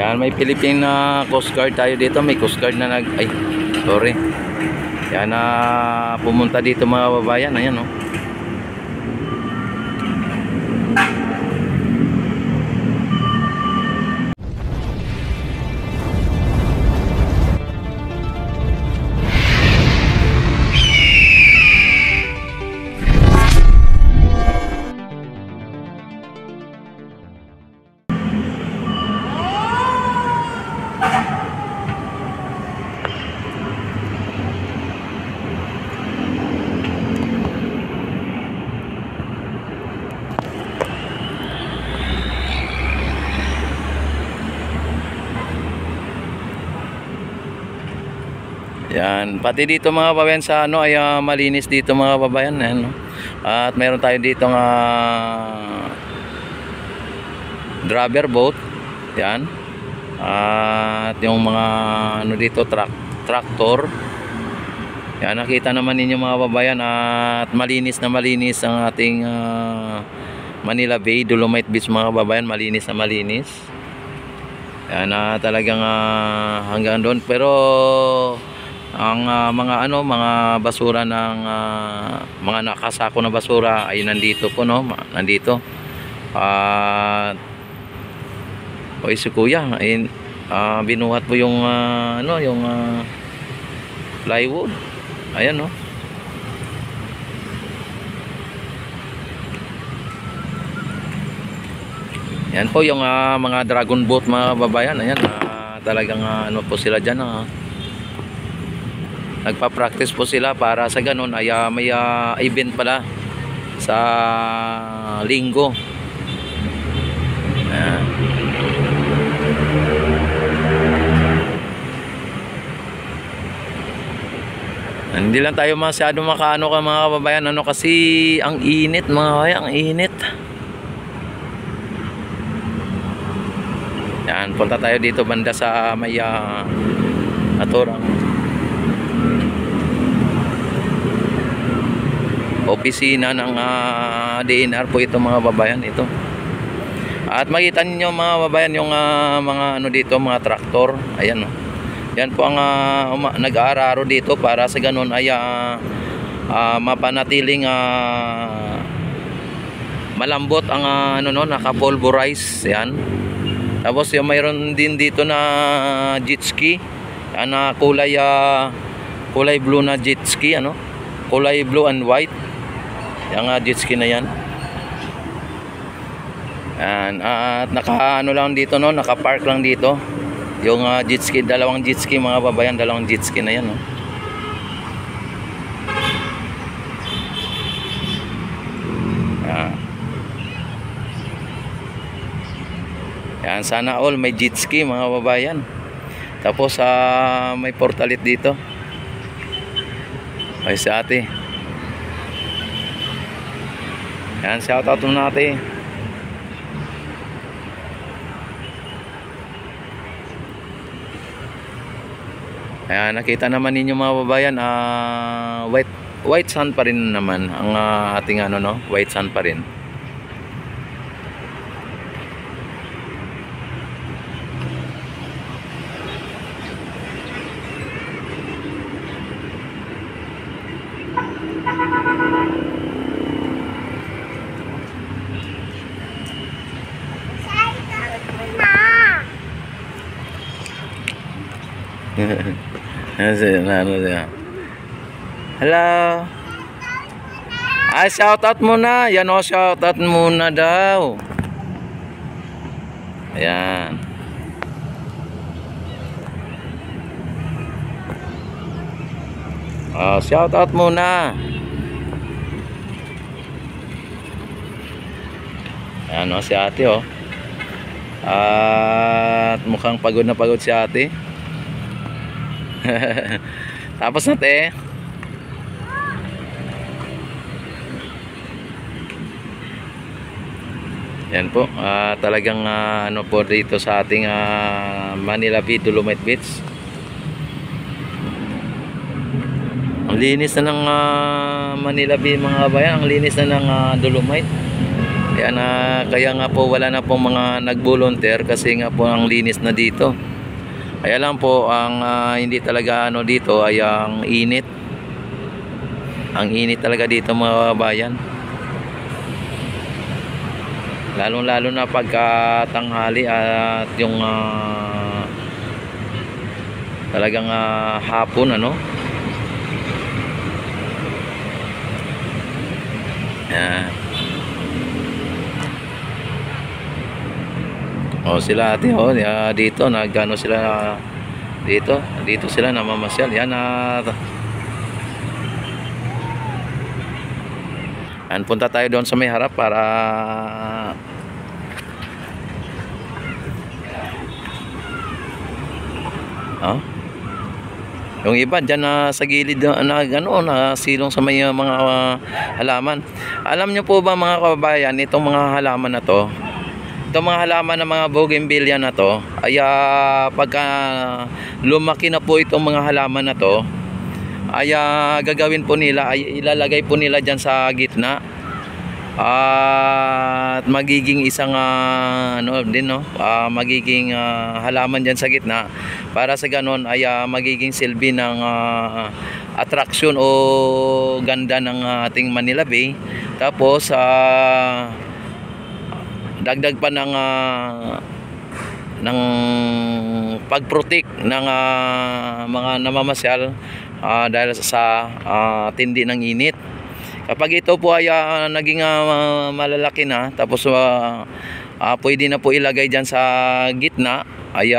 Yan, may Philippine Coast Guard tayo dito. May Coast Guard na sorry. Yan na pumunta dito mga babayan. Ayan, oh. Yan, pati dito mga babayan sa ay malinis dito mga babayan. Ayan, no? At meron tayo dito nga driver boat. Yan. At yung mga dito tractor. Yan, nakita naman ninyo mga babayan at malinis na malinis ang ating Manila Bay, Dolomite Beach mga babayan, malinis na malinis. Yan, talagang hanggang doon, pero ang mga mga basura ng mga nakasako na basura ay nandito po, no, nandito. Oy, si kuya ay binuhat po yung yung plywood. Ayan, no. Yan po yung mga dragon boat mga babayan. Ayan, talagang po sila dyan. Nagpa-practice po sila para sa ganun ay may event pala sa linggo. Ayan. Hindi lang tayo masyado makaano ka mga kababayan, kasi ang init mga kababayan, ang init. Yan, punta tayo dito banda sa may naturang opisina ng DNR po ito mga babayan ito. At makita niyo mga babayan yung mga dito, mga traktor. Ayan, no. Yan po ang nag-aararo dito para sa ganun ay mapanatiling malambot ang naka-pulverize. Yan. Tapos yung mayroon din dito na jet ski. Yan, kulay blue na jet ski, kulay blue and white. Yung jet ski na yan. Yan, at lang dito, naka-park lang dito. Yung jet ski, dalawang jet ski mga babayan, dalawang jet ski na yan, no. Yan. Yan, sana all may jet ski mga babayan. Tapos may portalit dito. Ay si ate. Yan, shout out mo natin. Ayan, nakita naman ninyo mga babayan, white sand pa rin naman ang ating white sand pa rin. Hello. Shout out muna. Yan, shout out muna daw. Ayan. Shout out muna. Ayan, si ate, at mukhang pagod na pagod si ate. Tapos na, te. Yan po, talagang po dito sa ating Manila Bay, Dolomite Beach. Ang linis na ng Manila Bay mga kabayan, ang linis na ng Dolomite. Yan kaya nga po wala na po mga nag-volunteer kasi nga po ang linis na dito. Kaya lang po ang hindi talaga ano dito ay ang init. Ang init talaga dito mga kababayan. Lalo na pagka tanghali at yung talagang hapon ano. Yan. O sila ate dito nagano sila dito sila namamasyal. Yan punta tayo doon sa may harap para yung iba dyan sa gilid na silong sa may mga halaman. Alam nyo po ba mga kababayan, itong mga halaman na to, itong mga halaman ng mga bougainvillea na to ay pagka lumaki na po itong mga halaman na to ay gagawin po nila ay ilalagay po nila dyan sa gitna at magiging isang magiging halaman dyan sa gitna para sa ganon ay magiging silbi ng attraction o ganda ng ating Manila Bay. Tapos dagdag pa ng pag-protect ng mga namamasyal dahil sa tindi ng init. Kapag ito po ay naging malalaki na, tapos pwede na po ilagay dyan sa gitna, ay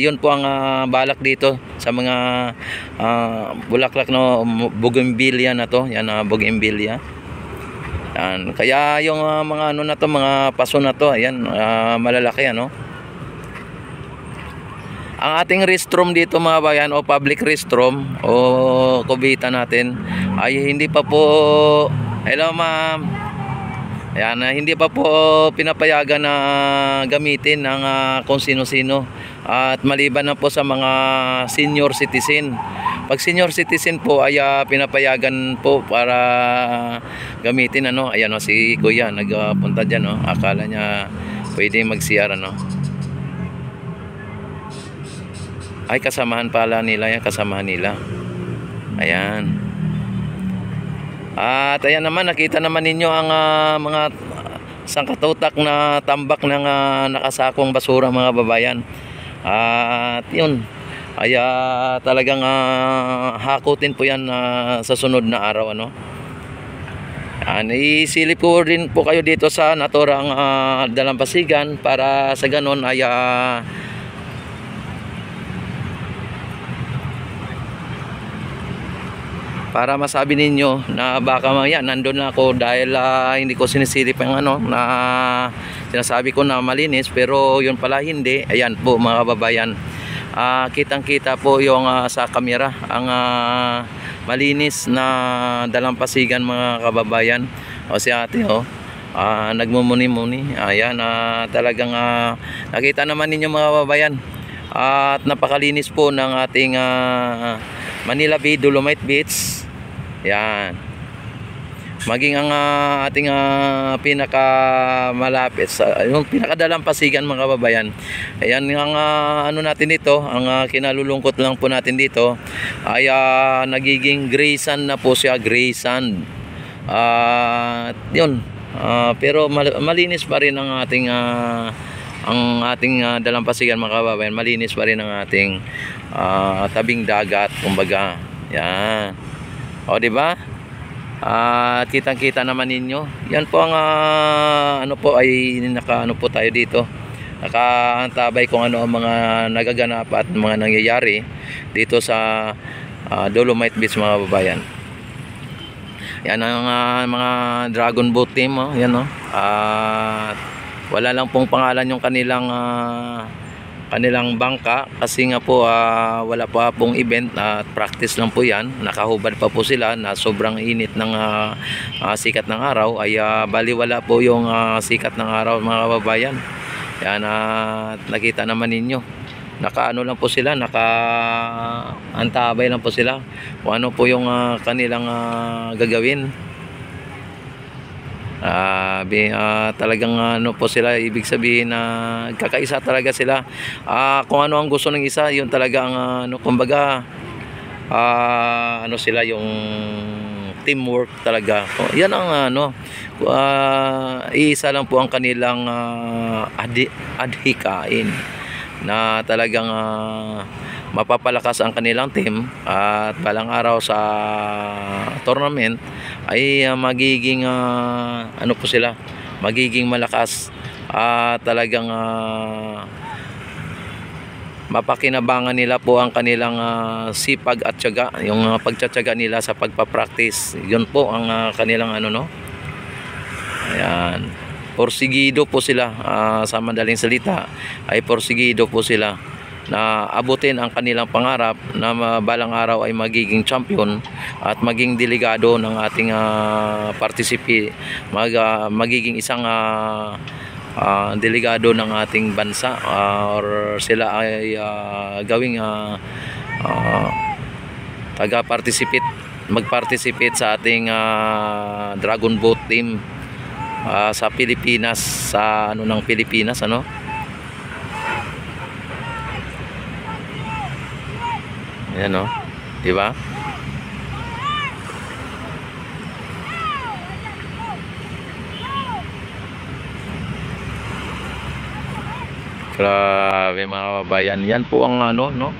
yun po ang balak dito sa mga bulaklak na bougainvillea na to. Yan bougainvillea. Yan. Kaya yung mga ano na to, mga paso na to, ayan, malalaki ano. Ang ating restroom dito mga bayan o public restroom o kubita natin ay hindi pa po, hello ma'am, ayan, hindi pa po pinapayagan na gamitin ng kung sino-sino at maliban na po sa mga senior citizen. Pag senior citizen po ay pinapayagan po para gamitin ano. Ayan si kuya nagpunta dyan akala niya pwede mag-CR ano. Ay kasamahan pala nila yan, kasamahan nila. Ayan. At ayan naman, nakita naman ninyo ang mga sangkatutak na tambak ng nakasakong basura mga babayan. At yun, ay talagang hakutin po yan sa sunod na araw ano. Isilip ko rin po kayo dito sa naturang dalampasigan para sa ganon ay para masabi ninyo na baka mamaya nandun na ako dahil hindi ko sinisilip yung ano na sinasabi ko na malinis pero yun pala hindi. Ayan po mga kababayan, kitang kita po yung sa kamera ang malinis na dalampasigan mga kababayan. O si ate nagmumuni-muni. Ayan talagang nakita naman ninyo mga kababayan at napakalinis po ng ating Manila Bay, Dolomite Beach. Yan. Maging ang ating pinaka malapit sa yung pinakadalampasigan mga kababayan. Ayan ang ano natin dito, ang kinalulungkot lang po natin dito ay nagiging gray sand na po siya, gray sand. Yun. Pero malinis pa rin ang ating dalampasigan mga kababayan. Malinis pa rin ang ating tabing dagat kumbaga. Yan. O di ba? Kitang-kita naman ninyo. Yan po ang ano po ay nakaano po tayo dito. Nakaantabay kung ano ang mga nagaganap at mga nangyayari dito sa Dolomite Beach mga kababayan. Yan ang mga dragon boat team yan wala lang pong pangalan yung kanilang bangka kasi nga po wala pa pong event at practice lang po yan. Nakahubad pa po sila na sobrang init ng sikat ng araw ay baliwala po yung sikat ng araw mga kababayan. Yan nakita naman ninyo, nakaano lang po sila, nakaantabay lang po sila kung ano po yung kanilang gagawin. Talagang ano po sila, ibig sabihin na kakaisa talaga sila. Kung ano ang gusto ng isa, yun talaga ang ano, kumbaga ano sila, yung teamwork talaga. Yan ang ano, iisa lang po ang kanilang adhikain na talagang mapapalakas ang kanilang team, at balang araw sa tournament ay magiging ano po sila, magiging malakas, talagang mapakinabangan nila po ang kanilang sipag at tiyaga, yung pagtsatsaga nila sa pagpapractice. Yun po ang kanilang ano, no, ayan, porsigido po sila, sa madaling salita ay porsigido po sila na abutin ang kanilang pangarap na balang araw ay magiging champion at maging delegado ng ating magiging isang delegado ng ating bansa, or sila ay gawing mag-participate sa ating Dragon Boat team sa Pilipinas, sa ano ng Pilipinas, ano. Ayan, no, di ba? Grabe mga kababayan, yan po ang ano, no,